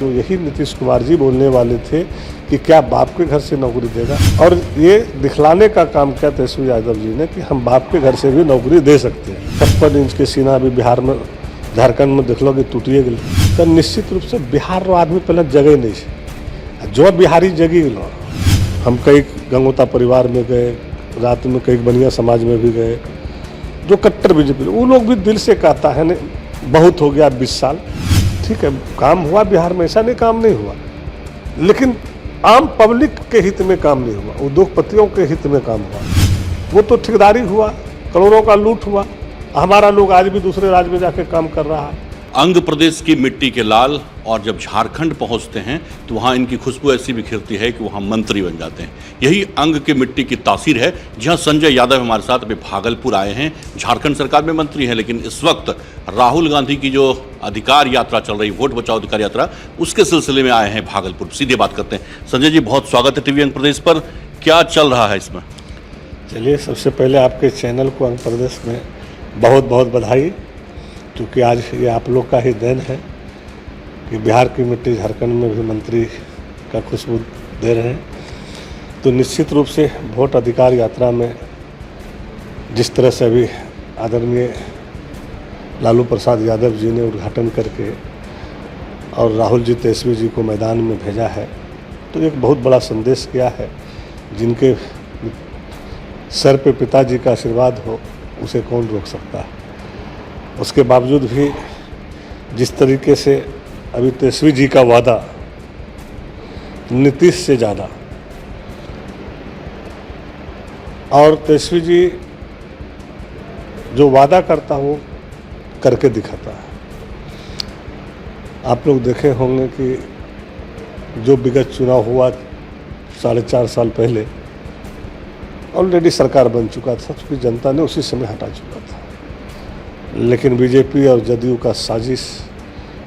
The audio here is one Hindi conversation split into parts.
तो यही नीतीश कुमार जी बोलने वाले थे कि क्या बाप के घर से नौकरी देगा, और ये दिखलाने का काम किया तेजस्वी यादव जी ने कि हम बाप के घर से भी नौकरी दे सकते हैं। 56 इंच के सीना अभी बिहार में, झारखंड में देख लो कि टूटिए गए, तो निश्चित रूप से बिहार रो आदमी पहले जगह नहीं है, जो बिहारी जगी गलो। हम कई गंगोता परिवार में गए, रात में कई बनिया समाज में भी गए, जो कट्टर बीजेपी, वो लोग भी दिल से कहता है न, बहुत हो गया 20 साल, ठीक है काम हुआ बिहार में, ऐसा नहीं काम नहीं हुआ, लेकिन आम पब्लिक के हित में काम नहीं हुआ, उद्योगपतियों के हित में काम हुआ। वो तो ठेकेदारी हुआ, करोड़ों का लूट हुआ। हमारा लोग आज भी दूसरे राज्य में जाके काम कर रहा है। अंग प्रदेश की मिट्टी के लाल, और जब झारखंड पहुंचते हैं तो वहां इनकी खुशबू ऐसी बिखरती है कि वहां मंत्री बन जाते हैं। यही अंग की मिट्टी की तासीर है। जहां संजय यादव हमारे साथ अभी भागलपुर आए हैं, झारखंड सरकार में मंत्री हैं, लेकिन इस वक्त राहुल गांधी की जो अधिकार यात्रा चल रही, वोट बचाओ अधिकार यात्रा, उसके सिलसिले में आए हैं भागलपुर। सीधे बात करते हैं। संजय जी, बहुत स्वागत है टीवी अंग प्रदेश पर। क्या चल रहा है इसमें? चलिए, सबसे पहले आपके चैनल को अंग प्रदेश में बहुत बहुत बधाई, क्योंकि आज ये आप लोग का ही देन है कि बिहार की मिट्टी झारखंड में भी मंत्री का खुशबू दे रहे हैं। तो निश्चित रूप से वोट अधिकार यात्रा में जिस तरह से अभी आदरणीय लालू प्रसाद यादव जी ने उद्घाटन करके और राहुल जी तेजस्वी जी को मैदान में भेजा है, तो एक बहुत बड़ा संदेश किया है। जिनके सर पे पिताजी का आशीर्वाद हो, उसे कौन रोक सकता है। उसके बावजूद भी जिस तरीके से अभी तेजस्वी जी का वादा नीतीश से ज़्यादा, और तेजस्वी जी जो वादा करता हो करके दिखाता है। आप लोग देखे होंगे कि जो विगत चुनाव हुआ 4.5 साल पहले, ऑलरेडी सरकार बन चुका था, क्योंकि जनता ने उसी समय हटा चुका था, लेकिन बीजेपी और जदयू का साजिश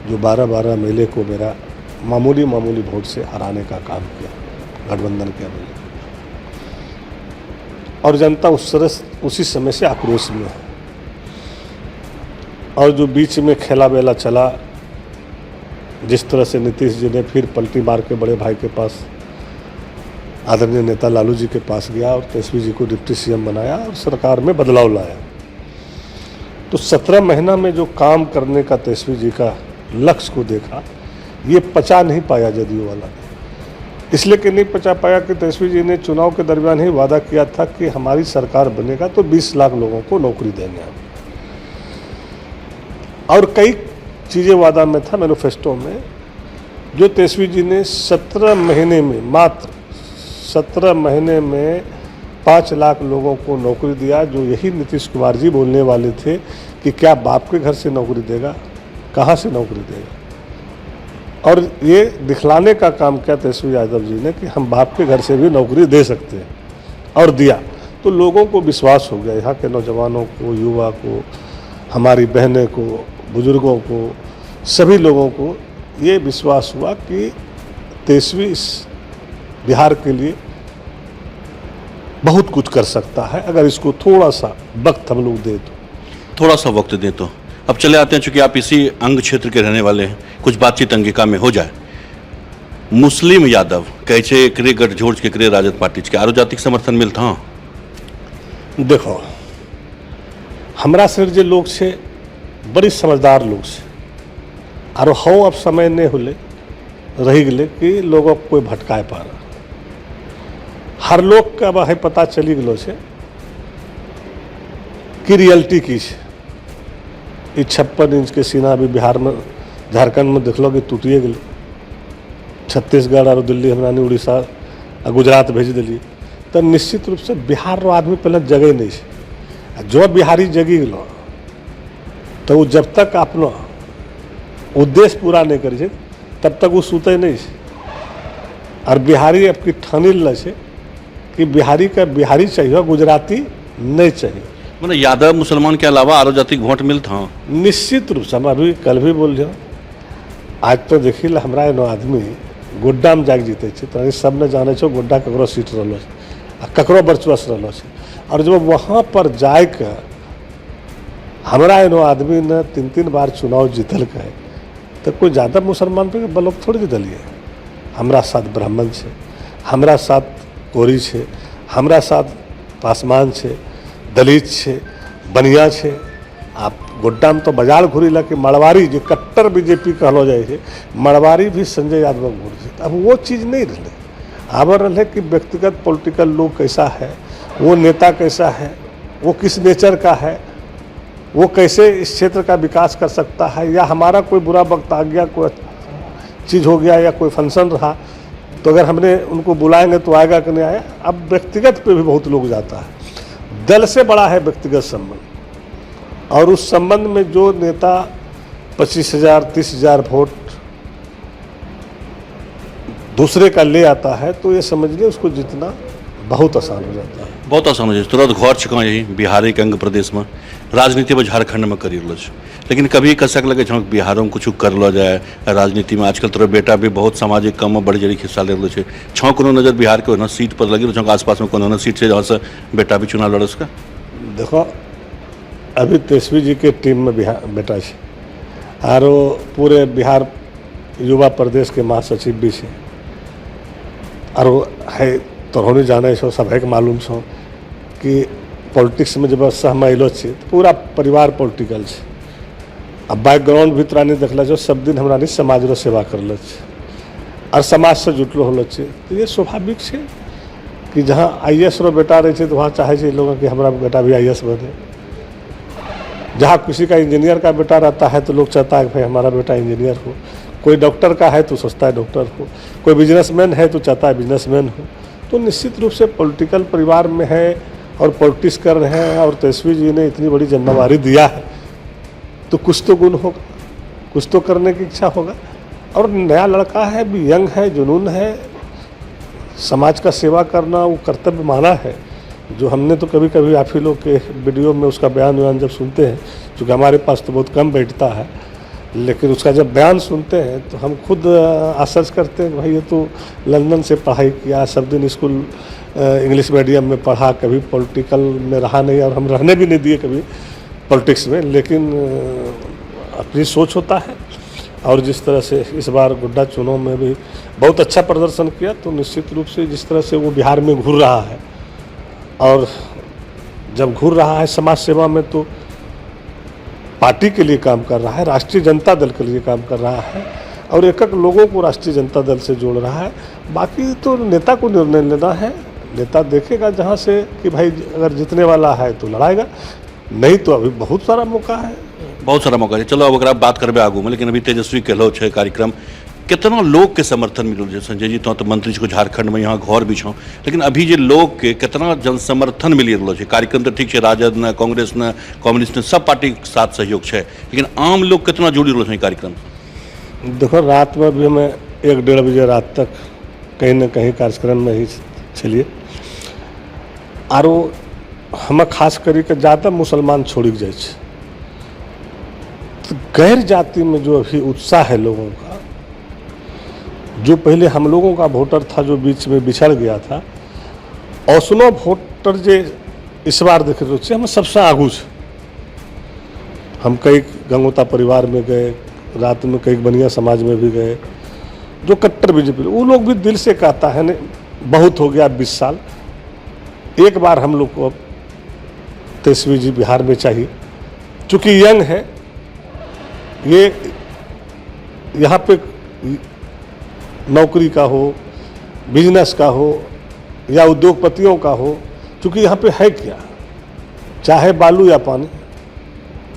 जो 12-12 मेले को मेरा मामूली वोट से हराने का काम किया, गठबंधन के मेले, और जनता उसी समय से आक्रोश में है। और जो बीच में खेला बेला चला, जिस तरह से नीतीश जी ने फिर पलटी मार के बड़े भाई के पास, आदरणीय नेता लालू जी के पास गया और तेजस्वी जी को डिप्टी सीएम बनाया और सरकार में बदलाव लाया, तो 17 महीना में जो काम करने का तेजस्वी जी का लक्ष्य को देखा, ये पचा नहीं पाया जदयू वाला। इसलिए कि नहीं पचा पाया कि तेजस्वी जी ने चुनाव के दरमियान ही वादा किया था कि हमारी सरकार बनेगा तो 20 लाख लोगों को नौकरी देंगे हम, और कई चीज़ें वादा में था मैनिफेस्टो में, जो तेजस्वी जी ने 17 महीने में, मात्र 17 महीने में 5 लाख लोगों को नौकरी दिया। जो यही नीतीश कुमार जी बोलने वाले थे कि क्या बाप के घर से नौकरी देगा, कहाँ से नौकरी देगा, और ये दिखलाने का काम किया तेजस्वी यादव जी ने कि हम बाप के घर से भी नौकरी दे सकते हैं, और दिया। तो लोगों को विश्वास हो गया, यहाँ के नौजवानों को, युवा को, हमारी बहनें को, बुजुर्गों को, सभी लोगों को ये विश्वास हुआ कि तेजस्वी इस बिहार के लिए बहुत कुछ कर सकता है, अगर इसको थोड़ा सा वक्त हम लोग दे तो। थोड़ा सा वक्त दें तो। अब चले आते हैं, चूंकि आप इसी अंग क्षेत्र के रहने वाले हैं, कुछ बातचीत अंगिका में हो जाए। मुस्लिम यादव कैसे करे गठजोड़ के करे राजद पार्टी के आरो जाति समर्थन मिलता? देखो, हमरा से जे लोग छे बड़ी समझदार लोग छे, और हो अब समय नहीं होले रह गए कि लोगों को कोई भटकाए पा रहा। हर लोग के अब है पता चली गलो छे कि रियलिटी की छे। 56 इंच के सीना अभी बिहार में, झारखंड में देख लो कि टूटिए गए। छत्तीसगढ़ और दिल्ली हमरा ने उड़ीसा और गुजरात भेज दिली, तो निश्चित रूप से बिहार रो आदमी पहले जगह नहीं है। जो बिहारी जगी गलो, तो वो जब तक अपना उद्देश्य पूरा नहीं करे तब तक वो सूते नहीं है। और बिहारी आपकी ठानी ल कि बिहारी का बिहारी चाहिए, गुजराती नहीं चाहिए। मतलब यादव मुसलमान के अलावा आरो जाति वोट मिलता? निश्चित रूप से। हम अभी कल भी बोल रहे, आज तो देखिए हमारा एनो आदमी गोड्डा में जाके जीते, तो सब ने जाने छो गोड्डा ककरो सीट रहो, ककरो वर्चस्व रहो, और जब वहाँ पर जाकर हमरा एनो आदमी ने 3-3 बार चुनाव जीतल है, तो कोई ज़्यादा मुसलमान पे ब्लॉक थोड़ी दे दिए। हमरा साथ ब्राह्मण छे, हमरा साथ कोरी छे, हमरा साथ पासवान छे, दलित छे, बनिया छे। आप गोड्डा में तो बाजार घूरीला कि मड़वारी जो कट्टर बीजेपी कहलो जाए है, मड़वारी भी संजय यादव घूर जाए। अब वो चीज़ नहीं रहे। अब रहे कि व्यक्तिगत पॉलिटिकल लोग कैसा है, वो नेता कैसा है, वो किस नेचर का है, वो कैसे इस क्षेत्र का विकास कर सकता है, या हमारा कोई बुरा वक्त आ गया, कोई चीज़ हो गया या कोई फंक्शन रहा तो अगर हमने उनको बुलाएंगे तो आएगा कि नहीं आया। अब व्यक्तिगत पे भी बहुत लोग जाता है। दल से बड़ा है व्यक्तिगत संबंध, और उस संबंध में जो नेता 25,000 30,000 वोट दूसरे का ले आता है तो ये समझिए उसको जितना बहुत आसान हो जाता है। बहुत आसान हो जाए। तुरंत घर चुका यही बिहार के अंग प्रदेश में राजनीति में झारखंड में करी लो, लेकिन कभी कसक लगे छो बिहारों में कुछ कर लो जाए राजनीति में। आजकल तोरा बेटा भी बहुत सामाजिक काम में बड़ी जड़ी हिस्सा ले लो छो। कोनो नजर बिहार के ना सीट पर लगी छो, आसपास में कोनो सीट से जहाँ से बेटा भी चुनाव लड़ उसका। देखो अभी तेजस्वी जी के टीम में बिहार बेटा है, और वो पूरे बिहार युवा प्रदेश के महासचिव भी है, और वो है तोहनी जाने छो, सब है मालूम छो कि पॉलिटिक्स में जब सहम अलो तो पूरा परिवार पॉलिटिकल है। अब बैकग्राउंड भी तोरा नहीं देखल छो, सब दिन हमरा समाज रो सेवा करल और समाज से जुटलो होल। तो ये स्वाभाविक है कि जहाँ IAS रो बेटा रहे तो वहाँ चाहे लोग कि हमारा बेटा भी IAS बने। जहाँ किसी का इंजीनियर का बेटा रहता है तो लोग चाहता है कि भाई हमारा बेटा इंजीनियर हो। कोई डॉक्टर का है तो सोचता है डॉक्टर हो, कोई बिजनेसमैन है तो चाहता है बिजनेसमैन हो। तो निश्चित रूप से पॉलिटिकल परिवार में है और पॉलिटिक्स कर रहे हैं, और तेजस्वी जी ने इतनी बड़ी जिम्मेवारी दिया है तो कुछ तो गुण होगा, कुछ तो करने की इच्छा होगा। और नया लड़का है, भी यंग है, जुनून है, समाज का सेवा करना वो कर्तव्य माना है। जो हमने तो कभी कभी आप ही लोग के वीडियो में उसका बयान जब सुनते हैं, क्योंकि हमारे पास तो बहुत कम बैठता है, लेकिन उसका जब बयान सुनते हैं तो हम खुद आश्चर्य करते हैं कि भाई ये तो लंदन से पढ़ाई किया, सब दिन स्कूल इंग्लिश मीडियम में पढ़ा, कभी पॉलिटिकल में रहा नहीं, और हम रहने भी नहीं दिए कभी पॉलिटिक्स में। लेकिन अपनी सोच होता है, और जिस तरह से इस बार गोड्डा चुनाव में भी बहुत अच्छा प्रदर्शन किया, तो निश्चित रूप से जिस तरह से वो बिहार में घूर रहा है, और जब घूर रहा है समाज सेवा में तो पार्टी के लिए काम कर रहा है, राष्ट्रीय जनता दल के लिए काम कर रहा है, और एक एक लोगों को राष्ट्रीय जनता दल से जोड़ रहा है। बाकी तो नेता को निर्णय लेना है, नेता देखेगा जहाँ से कि भाई अगर जीतने वाला है तो लड़ाएगा, नहीं तो अभी बहुत सारा मौका है, बहुत सारा मौका है। चलो अब अगर आप बात करबे आगू में, लेकिन अभी तेजस्वी कहलो छे कार्यक्रम कितना लोग के समर्थन मिलल है। संजय जी तो मंत्री को झारखंड में यहाँ घर भी छो, लेकिन अभी जे लोग के कितना जन समर्थन मिल रहा है। कार्यक्रम तो ठीक है, राजद ने, कांग्रेस ने, कम्युनिस्ट ने, सब पार्टी के साथ सहयोग है, लेकिन आम लोग कितना जुड़ी रहा है कार्यक्रम। देखो रात में भी हमें 1-1.5 बजे रात तक कहीं न कहीं कार्यक्रम में ही चलिए, और हम खास करके ज़्यादा मुसलमान छोड़ जाए, तो गैर जाति में जो अभी उत्साह है लोगों का, जो पहले हम लोगों का वोटर था जो बीच में बिछड़ गया था, औसनो वोटर जे इस बार देख रहे थे हम सबसे आगू से। हम कई गंगोता परिवार में गए, रात में कई बनिया समाज में भी गए, जो कट्टर बीजेपी, वो लोग भी दिल से कहता है नहीं बहुत हो गया 20 साल, एक बार हम लोग को अब तेजस्वी जी बिहार में चाहिए। चूँकि यंग है, ये यहाँ पे नौकरी का हो, बिजनेस का हो, या उद्योगपतियों का हो, क्योंकि यहाँ पे है क्या, चाहे बालू या पानी,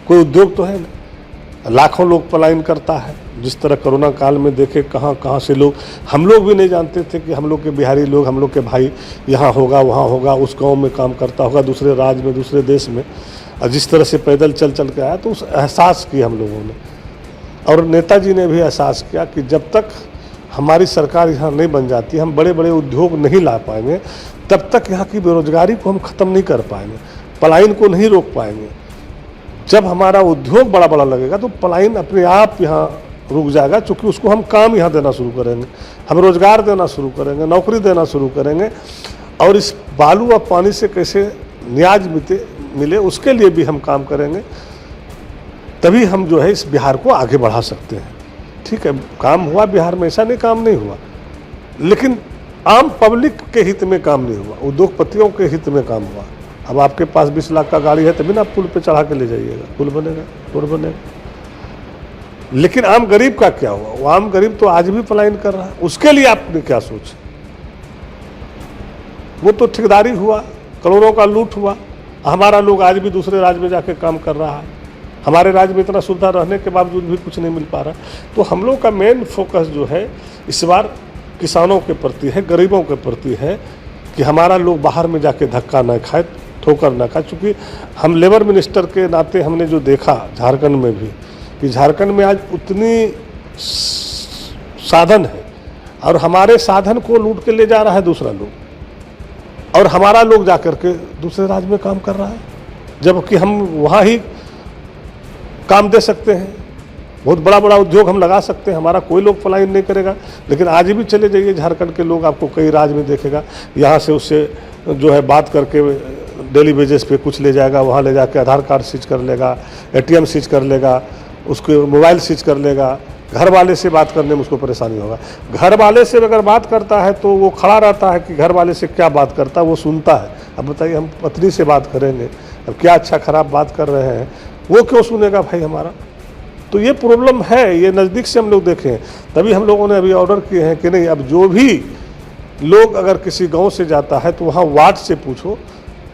कोई उद्योग तो है ना। लाखों लोग पलायन करता है, जिस तरह कोरोना काल में देखे कहाँ कहाँ से लोग, हम लोग भी नहीं जानते थे कि हम लोग के बिहारी लोग, हम लोग के भाई यहाँ होगा वहाँ होगा, उस गांव में काम करता होगा, दूसरे राज्य में, दूसरे देश में, और जिस तरह से पैदल चल चल के आया, तो उस एहसास किया हम लोगों ने। और नेताजी ने भी एहसास किया कि जब तक हमारी सरकार यहाँ नहीं बन जाती, हम बड़े बड़े उद्योग नहीं ला पाएंगे, तब तक यहाँ की बेरोजगारी को हम ख़त्म नहीं कर पाएंगे, पलायन को नहीं रोक पाएंगे। जब हमारा उद्योग बड़ा बड़ा लगेगा तो पलायन अपने आप यहाँ रुक जाएगा, क्योंकि उसको हम काम यहाँ देना शुरू करेंगे, हम रोजगार देना शुरू करेंगे, नौकरी देना शुरू करेंगे, और इस बालू और पानी से कैसे न्याज मिले उसके लिए भी हम काम करेंगे। तभी हम जो है इस बिहार को आगे बढ़ा सकते हैं। ठीक है, काम हुआ बिहार में, ऐसा नहीं काम नहीं हुआ, लेकिन आम पब्लिक के हित में काम नहीं हुआ, उद्योगपतियों के हित में काम हुआ। अब आपके पास 20 लाख का गाड़ी है तभी ना आप पुल पे चढ़ा के ले जाइएगा, पुल बनेगा, रोड बनेगा। लेकिन आम गरीब का क्या हुआ? वो आम गरीब तो आज भी पलायन कर रहा है, उसके लिए आपने क्या सोचा? वो तो ठेकेदारी हुआ, करोड़ों का लूट हुआ। हमारा लोग आज भी दूसरे राज्य में जाके काम कर रहा है, हमारे राज्य में इतना सुविधा रहने के बावजूद भी कुछ नहीं मिल पा रहा। तो हम लोग का मेन फोकस जो है इस बार किसानों के प्रति है, गरीबों के प्रति है, कि हमारा लोग बाहर में जाके धक्का न खाए, ठोकर न खाए। चूँकि हम लेबर मिनिस्टर के नाते हमने जो देखा झारखंड में भी, कि झारखंड में आज उतनी साधन है और हमारे साधन को लूट के ले जा रहा है दूसरा लोग, और हमारा लोग जाकर के दूसरे राज्य में काम कर रहा है, जबकि हम वहाँ ही काम दे सकते हैं, बहुत बड़ा बड़ा उद्योग हम लगा सकते हैं, हमारा कोई लोग पलायन नहीं करेगा। लेकिन आज भी चले जाइए झारखंड के लोग आपको कई राज्य में देखेगा, यहाँ से उससे जो है बात करके डेली बेसिस पे कुछ ले जाएगा, वहाँ ले जाके आधार कार्ड सीज कर लेगा, ATM सीज कर लेगा, उसको मोबाइल सीज कर लेगा। घर वाले से बात करने में उसको परेशानी होगा। घर वाले से अगर बात करता है तो वो खड़ा रहता है कि घर वाले से क्या बात करता है, वो सुनता है। अब बताइए हम पत्नी से बात करेंगे, अब क्या अच्छा खराब बात कर रहे हैं, वो क्यों सुनेगा भाई हमारा? तो ये प्रॉब्लम है, ये नज़दीक से हम लोग देखें, तभी हम लोगों ने अभी ऑर्डर किए हैं कि नहीं, अब जो भी लोग अगर किसी गांव से जाता है तो वहाँ वार्ड से पूछो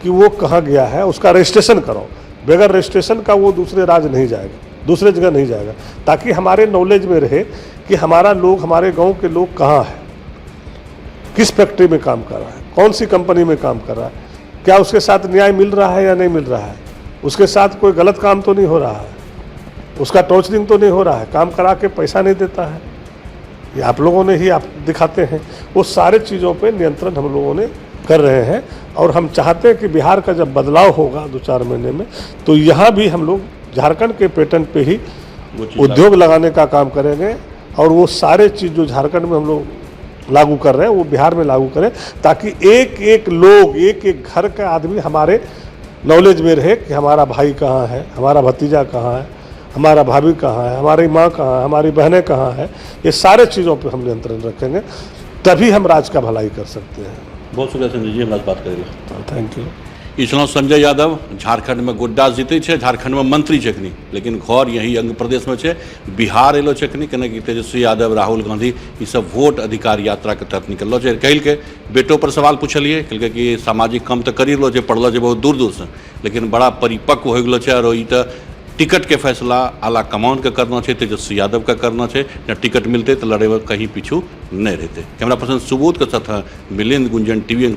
कि वो कहाँ गया है, उसका रजिस्ट्रेशन करो। बगैर रजिस्ट्रेशन का वो दूसरे राज्य नहीं जाएगा, दूसरे जगह नहीं जाएगा, ताकि हमारे नॉलेज में रहे कि हमारा लोग, हमारे गांव के लोग कहाँ है, किस फैक्ट्री में काम कर रहा है, कौन सी कंपनी में काम कर रहा है, क्या उसके साथ न्याय मिल रहा है या नहीं मिल रहा है, उसके साथ कोई गलत काम तो नहीं हो रहा है, उसका टॉर्चरिंग तो नहीं हो रहा है, काम करा के पैसा नहीं देता है, ये आप लोगों ने ही आप दिखाते हैं। वो सारे चीज़ों पे नियंत्रण हम लोगों ने कर रहे हैं, और हम चाहते हैं कि बिहार का जब बदलाव होगा 2-4 महीने में, तो यहाँ भी हम लोग झारखंड के पेटेंट पे ही उद्योग लगाने का काम करेंगे, और वो सारे चीज़ जो झारखंड में हम लोग लागू कर रहे हैं वो बिहार में लागू करें, ताकि एक एक लोग, एक एक घर का आदमी हमारे नॉलेज में रहे कि हमारा भाई कहाँ है, हमारा भतीजा कहाँ है, हमारा भाभी कहाँ है, हमारी माँ कहाँ है, हमारी बहनें कहाँ है। ये सारे चीज़ों पे हम नियंत्रण रखेंगे, तभी हम राज्य का भलाई कर सकते हैं। बहुत शुक्रिया संजय जी, हमारे बात करेंगे। Thank you. ई छलहुँ संजय यादव, झारखंड में गोड्डा जीते छे, झारखंड में मंत्री छेकनी, लेकिन घर यही अंग प्रदेश में छे। बिहार एलो छेकनी कने कि तेजस्वी यादव, राहुल गांधी ई सब वोट अधिकार यात्रा के तहत निकलो छे। कहिल के बेटो पर सवाल पूछलिए, कहलकै कि सामाजिक काम तो करी लो छे, पढ़लो छे बहुत दूर दूर से, लेकिन बड़ा परिपक्व हो गेलो छे, और ई तो टिकट के फैसला आला कमान के करना है, तेजस्वी यादव का करना है। न टिकट मिलते तो लड़े कहीं पीछू नहीं रहते। कैमरा पर्सन सुबोध के साथ मिलिंद गुंजन, TV